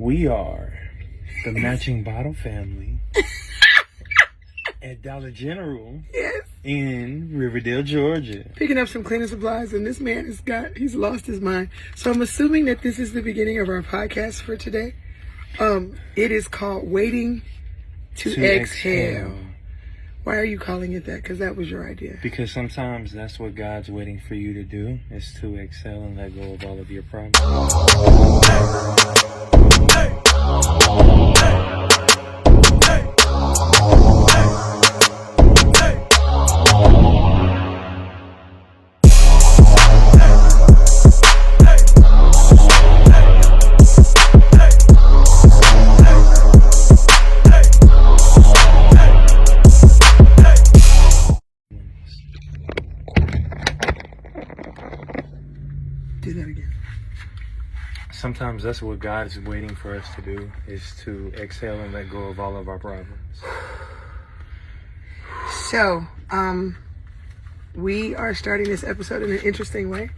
We are the Matching Bottle family at Dollar General in Riverdale, Georgia. Picking up some cleaning supplies, and this man he's lost his mind. So I'm assuming that this is the beginning of our podcast for today. It is called Waiting to Exhale. Why are you calling it that? Because that was your idea. Because sometimes that's what God's waiting for you to do, is to exhale and let go of all of your problems. Do that again. Sometimes that's what God is waiting for us to do, is to exhale and let go of all of our problems. So, we are starting this episode in an interesting way.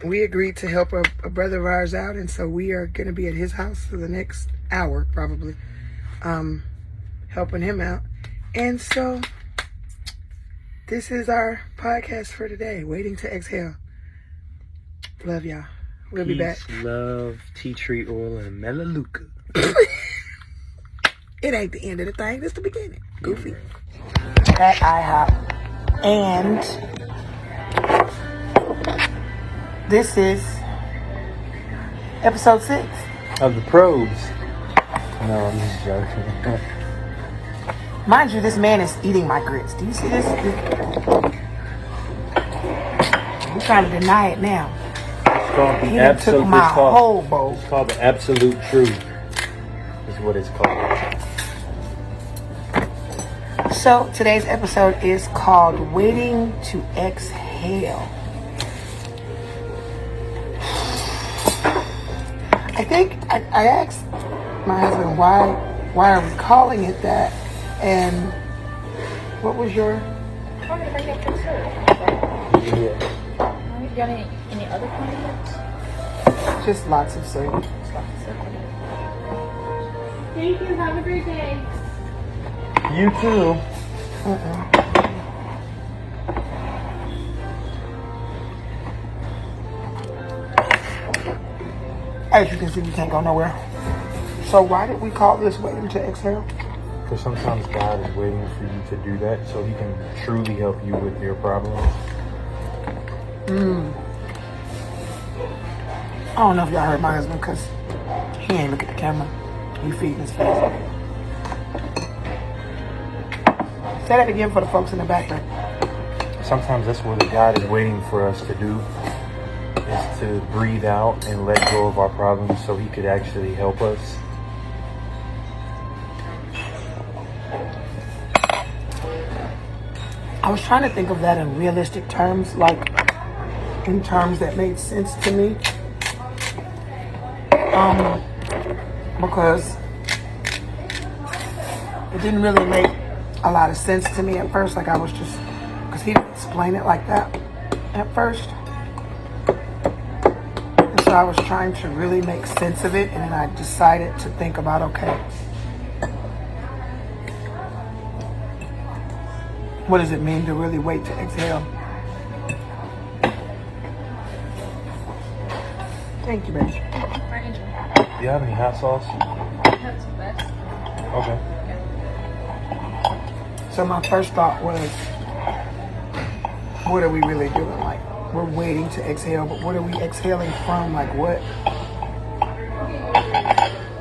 We agreed to help a brother of ours out, and so we are going to be at his house for the next hour, probably, helping him out. And so, this is our podcast for today, Waiting to Exhale. Love y'all. We'll be back. Peace, love, tea tree oil, and melaleuca. It ain't the end of the thing. It's the beginning. Goofy. At IHOP. And this is episode 6. Of the probes. No, I'm just joking. Mind you, this man is eating my grits. Do you see this? He's trying to deny it now. He took my whole bowl. It's called the absolute truth. Is what it's called. So today's episode is called Waiting to Exhale. I think I asked my husband why are we calling it that, and what was your? Want me to bring up your syrup? Yeah. You got any other condiments? Just lots of syrup. Thank you. Have a great day. You too. As you can see, we can't go nowhere. So why did we call this Waiting to Exhale? Because sometimes God is waiting for you to do that so he can truly help you with your problems. I don't know if y'all heard my husband, because he ain't look at the camera. He feeding his face. Say that again for the folks in the background. Sometimes that's what God is waiting for us to do, is to breathe out and let go of our problems so he could actually help us. I was trying to think of that in realistic terms, like in terms that made sense to me. Because it didn't really make a lot of sense to me at first. Like I was just, because he didn't explain it like that at first. And so I was trying to really make sense of it, and then I decided to think about, okay, what does it mean to really wait to exhale? Thank you, baby. Do you have any hot sauce? Okay. So my first thought was, what are we really doing? Like, we're waiting to exhale, but what are we exhaling from? Like,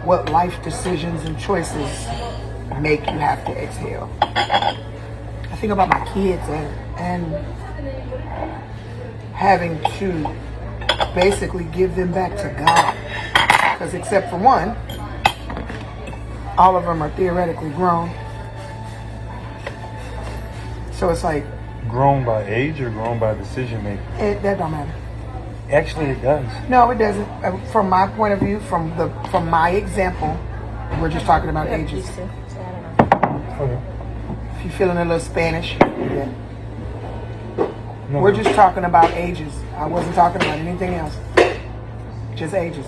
what life decisions and choices make you have to exhale? I think about my kids and having to basically give them back to God. Because except for one, all of them are theoretically grown. So it's like... Grown by age or grown by decision making? That don't matter. Actually, it does. No, it doesn't. From my point of view, from my example, we're just talking about ages. Okay. If you're feeling a little Spanish, yeah. No, We're just talking about ages. I wasn't talking about anything else. Just ages.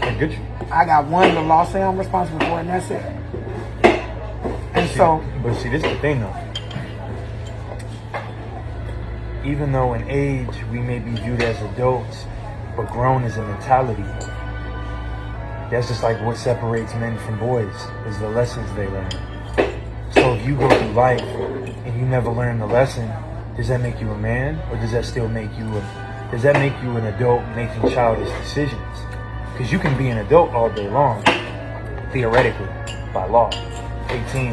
I get you. I got one little law say I'm responsible for, and that's it. And so, But see, this is the thing though. Even though in age we may be viewed as adults, but grown is a mentality. That's just like what separates men from boys, is the lessons they learn. So if you go through life and you never learn the lesson, does that make you a man, or does that still make you does that make you an adult making childish decisions? Because you can be an adult all day long, theoretically, by law. 18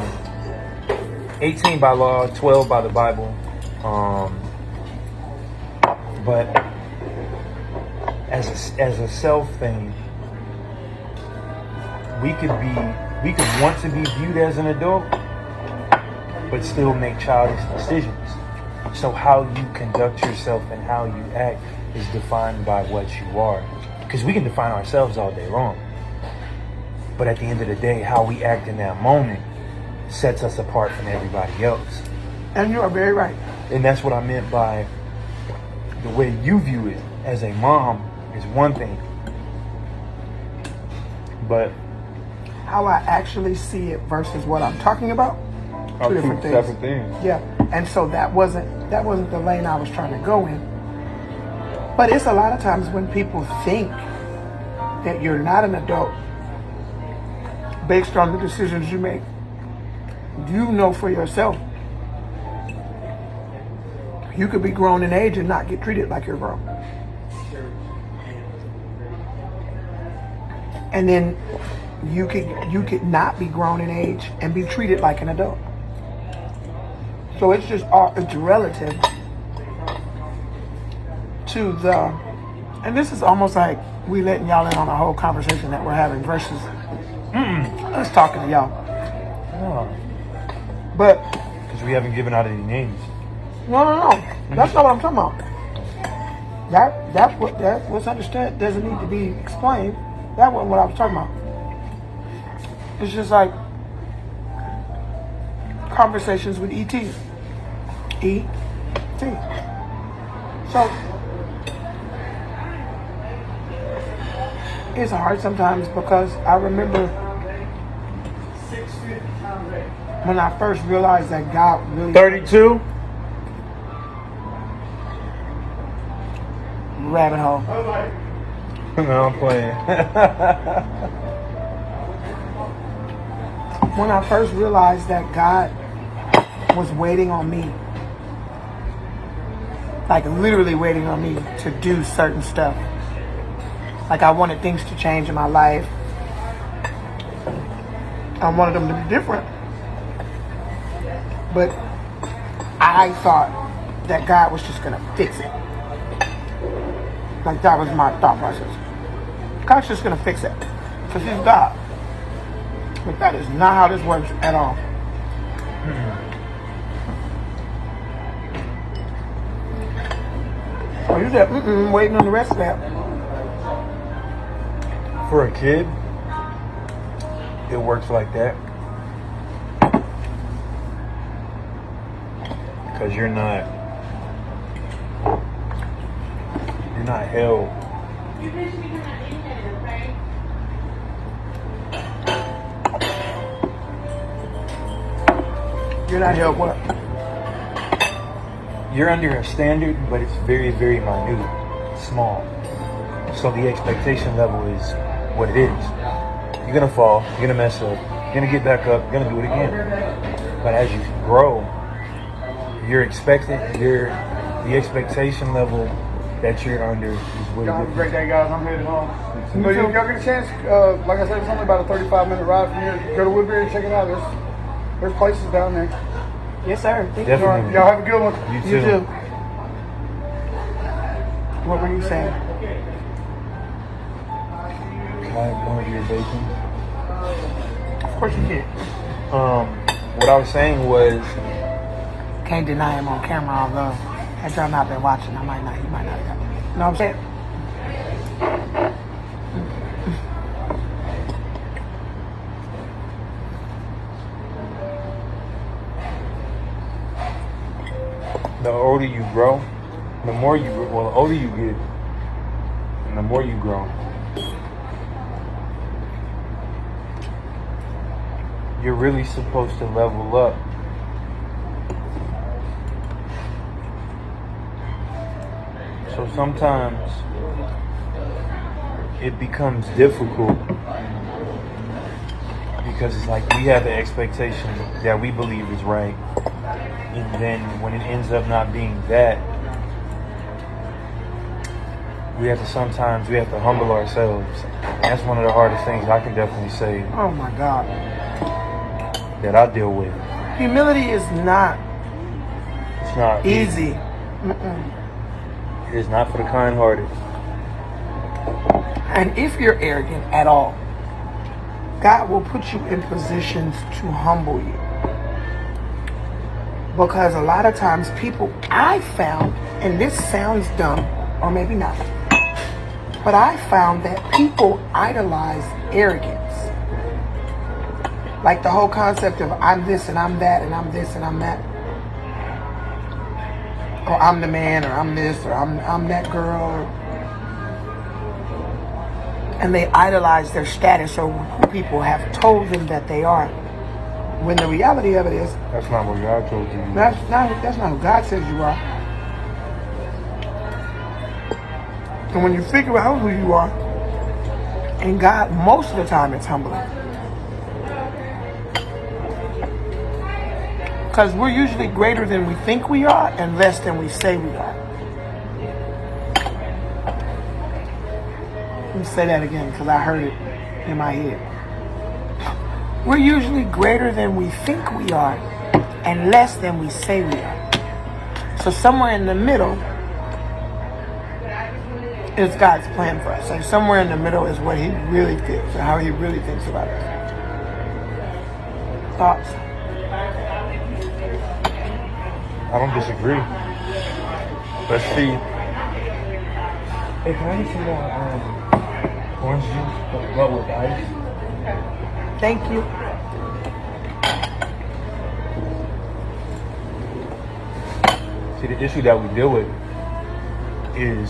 by law, 12 by the Bible. But as a self thing, we could want to be viewed as an adult, but still make childish decisions. So how you conduct yourself and how you act is defined by what you are. Because we can define ourselves all day long, but at the end of the day, how we act in that moment sets us apart from everybody else. and you are very right. And that's what I meant by the way you view it as a mom is one thing, but How I actually see it versus what I'm talking about, two different things. separate things. Yeah, and so that wasn't the lane I was trying to go in. But it's a lot of times when people think that you're not an adult based on the decisions you make. You know for yourself. You could be grown in age and not get treated like you're grown. And then you could not be grown in age and be treated like an adult. So it's relative to the, and this is almost like we letting y'all in on a whole conversation that we're having versus us talking to y'all. No, But because we haven't given out any names. no, that's not what I'm talking about. That's what's understood doesn't need to be explained. That wasn't what I was talking about. It's just like conversations with E.T. E.T. So it's hard sometimes because I remember when I first realized that God really 32. rabbit hole. No, I'm playing. When I first realized that God was waiting on me, like literally waiting on me to do certain stuff. Like I wanted things to change in my life. I wanted them to be different. But I thought that God was just going to fix it. Like that was my thought process. God's just going to fix it. Because he's God. But that is not how this works at all. So you said, waiting on the rest of that. For a kid, it works like that. Because you're not held. You're not held what? You're under a standard, but it's very, very minute, small. So the expectation level is what it is. You're gonna fall, you're gonna mess up, you're gonna get back up, you're gonna do it again. But as you grow, you're expecting the expectation level that you're under is what Y'all it have a is. great day, guys. I'm headed home. So y'all get a chance, like I said, it's only about a 35-minute ride from here. Go to Woodbury and check it out. There's places down there. Yes, sir. Thank you. Definitely. Y'all have a good one. You You too. too. What were you saying? Can I have one of your bacon? Of course you did. What I was saying was, Can't deny him on camera, although had y'all not been watching, you might not have got it. You know what I'm saying? the older you grow, the older you get, and the more you grow, you're really supposed to level up. So sometimes it becomes difficult because it's like we have the expectation that we believe is right, and then when it ends up not being that, we have to humble ourselves. And that's one of the hardest things I can definitely say Oh my God. that I deal with. Humility is not It's not easy. It is not for the kind-hearted. And if you're arrogant at all, God will put you in positions to humble you. Because a lot of times people, I found, and this sounds dumb, or maybe not, but I found that people idolize arrogance. Like the whole concept of I'm this and I'm that and I'm this and I'm that. Or I'm the man, or I'm this, or I'm that girl. And they idolize their status or who people have told them that they are. When the reality of it is, That's not what God told you. that's not who God says you are. And when you figure out who you are, and God, most of the time it's humbling. Because we're usually greater than we think we are and less than we say we are. Let me say that again because I heard it in my head. We're usually greater than we think we are and less than we say we are. So somewhere in the middle is God's plan for us. Like somewhere in the middle is what He really thinks, or how He really thinks about us. Thoughts? I don't disagree. Let's see. Hey, can I get some more orange juice, but with ice? Thank you. See, the issue that we deal with is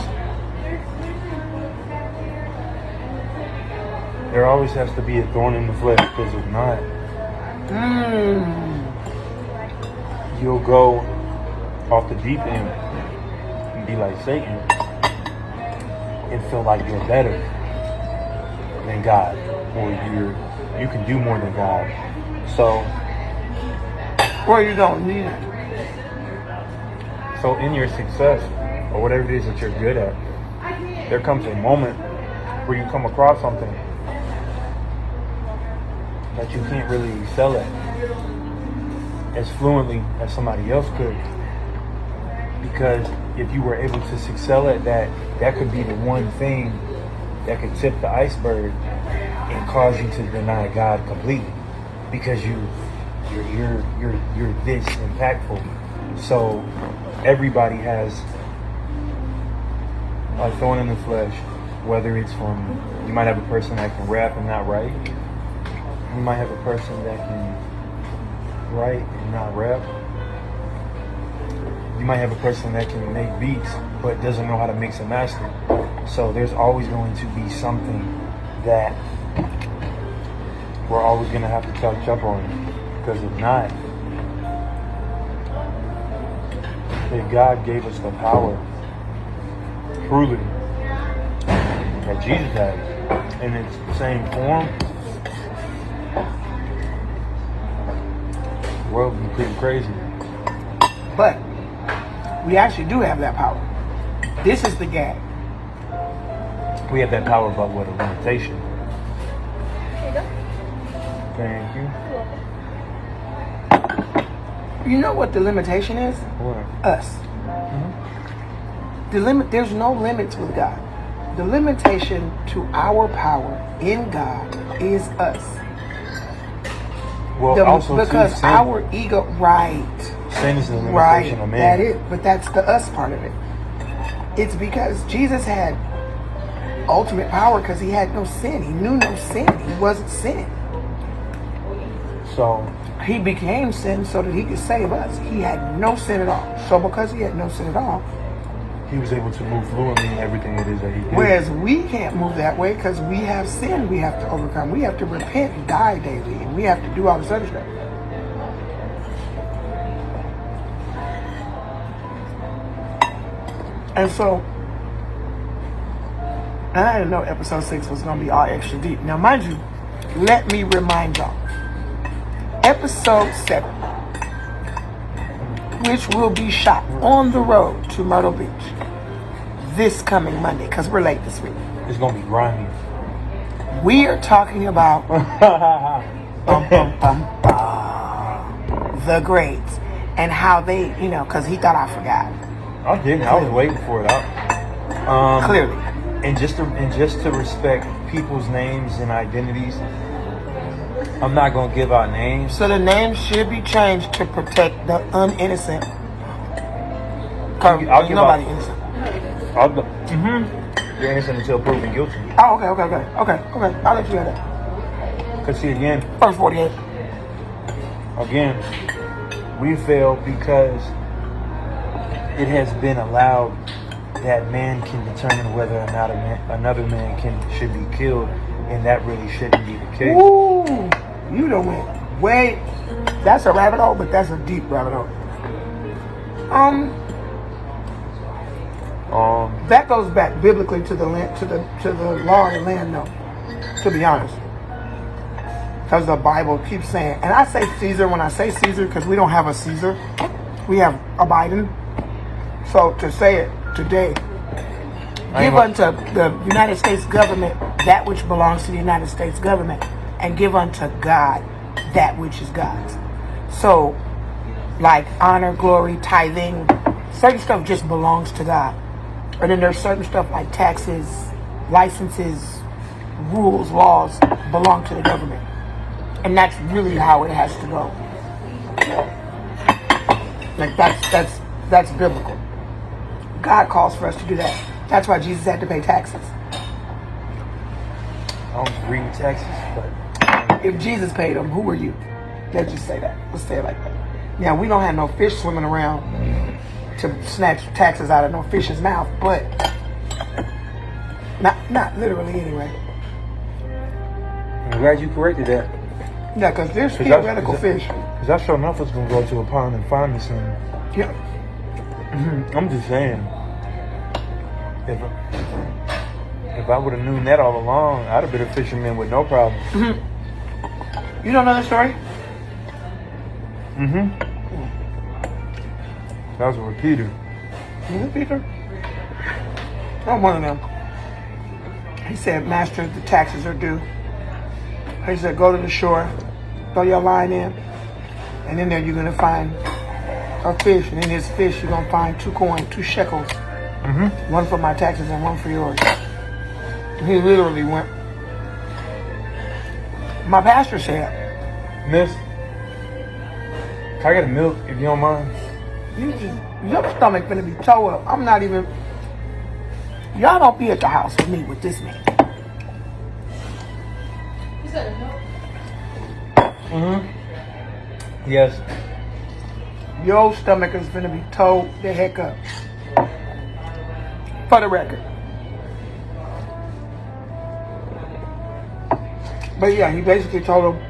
there always has to be a thorn in the flesh, because if not, you'll go off the deep end and be like Satan and feel like you're better than God, or you can do more than God. So, Or you don't need it. so in your success or whatever it is that you're good at, there comes a moment where you come across something that you can't really excel at as fluently as somebody else could. Because if you were able to excel at that, that could be the one thing that could tip the iceberg and cause you to deny God completely, because you're this impactful. So everybody has a thorn in the flesh, whether it's from, you might have a person that can rap and not write. You might have a person that can write and not rap. You might have a person that can make beats but doesn't know how to mix and master. So there's always going to be something that we're always going to have to touch up on. Because if not, if God gave us the power, truly, that Jesus had, in its same form, the world would be pretty crazy. But we actually do have that power. This is the gag. We have that power, but with a limitation. There you go. Thank you. You know what the limitation is? What? Us. There's no limits with God. The limitation to our power in God is us. Well, also because too, sin, our ego, right? sin is the limitation Right. of man. That is, but that's the us part of it. It's because Jesus had ultimate power because He had no sin. He knew no sin. He wasn't sinning. So He became sin so that He could save us. He had no sin at all. So because He had no sin at all, he was able to move fluently in everything it is that he did. Whereas we can't move that way because we have sin we have to overcome. We have to repent and die daily, and we have to do all this other stuff. And so, I didn't know episode 6 was going to be all extra deep. Now, mind you, let me remind y'all. Episode 7, which will be shot on the road to Myrtle Beach this coming Monday, because we're late this week. It's gonna be grimy. We are talking about the grades and how they, because he thought I forgot. I didn't. I was waiting for it. Clearly. And just to respect people's names and identities, I'm not gonna give out names. So the name should be changed to protect the uninnocent. I'll give Nobody out- innocent. You're innocent until proven guilty. Oh, okay. I'll let you have that. Cause see again, First 48. we fail because it has been allowed that man can determine whether or not another man should be killed, and that really shouldn't be the case. Ooh, you done went way. That's a rabbit hole, but that's a deep rabbit hole. That goes back biblically to the land, to the law of the land, though. To be honest, because the Bible keeps saying, and I say Caesar when I say Caesar because we don't have a Caesar, we have a Biden. So to say it today, give unto the United States government that which belongs to the United States government, and give unto God that which is God's. So, like honor, glory, tithing, certain stuff just belongs to God. And then there's certain stuff like taxes, licenses, rules, laws belong to the government. And that's really how it has to go. Like that's biblical. God calls for us to do that. That's why Jesus had to pay taxes. I don't agree with taxes, but If Jesus paid them, who were you? Let's just say that. Let's say it like that. Now, we don't have no fish swimming around to snatch taxes out of no fish's mouth, but not literally anyway. I'm glad you corrected that. Yeah, because there's theoretical fish. Because I sure enough was going to go to a pond and find me some. Yeah. I'm just saying. If I would have known that all along, I'd have been a fisherman with no problem. You don't know the story? That was with Peter. Was it Peter? Oh, one of them. He said, Master, the taxes are due. He said, go to the shore, throw your line in, and in there you're going to find a fish. And in this fish you're going to find 2 coins, 2 shekels. One for my taxes and one for yours. And he literally went. My pastor said, Miss, can I get a milk if you don't mind? your stomach finna be tore up. I'm not even. Y'all don't be at the house with me with this man. Is that a no? Yes. Your stomach is finna be tore the heck up. For the record. But yeah, he basically told him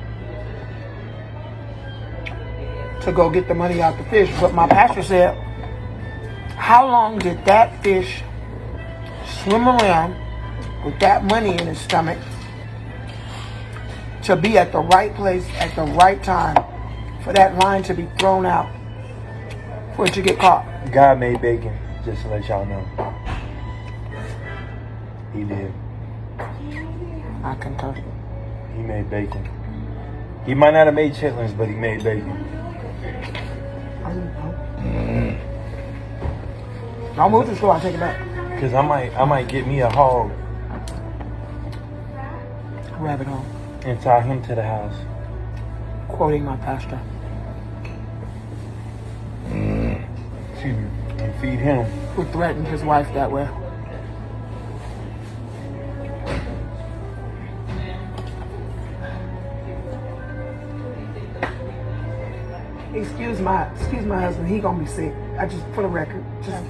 to go get the money out the fish. But my pastor said, how long did that fish swim around with that money in his stomach to be at the right place at the right time for that line to be thrown out for it to get caught? God made bacon, just to let y'all know. He did. I concur. He made bacon. He might not have made chitlins, but he made bacon. Don't move the store, I'll take it back. Cause I might get me a hog Rabbit hole. and tie him to the house. Quoting my pastor. Excuse me. And feed him. Who threatened his wife that way. Excuse my husband, he gonna be sick. I just, for the record, just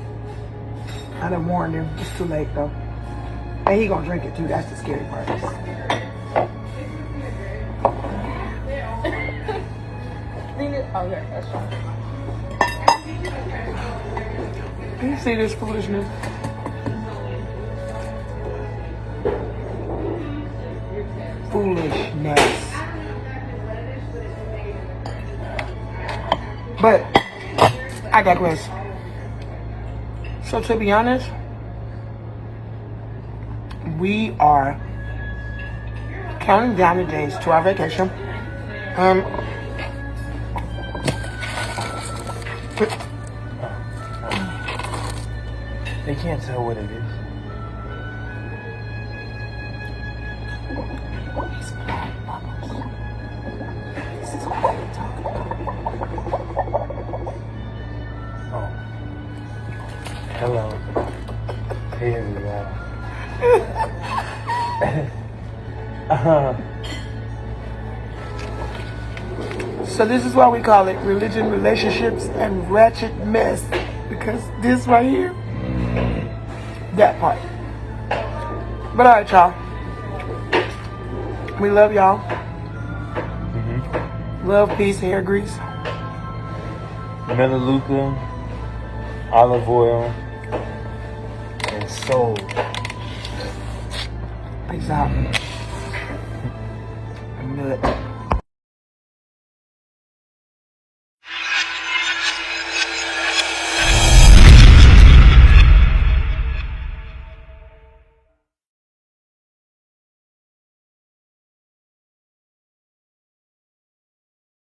I done warned him. It's too late though. And he gonna drink it too. That's the scary part. Okay, that's fine. You see this foolishness? Foolishness. But I digress. So to be honest, we are counting down the days to our vacation. They can't tell what it is. Oh. Hello. Hey, everybody. So this is why we call it religion, relationships, and ratchet mess. Because this right here, that part. But all right, y'all. We love y'all. Love, peace, hair grease. Melaleuca, olive oil, and soul. Peace out. Good.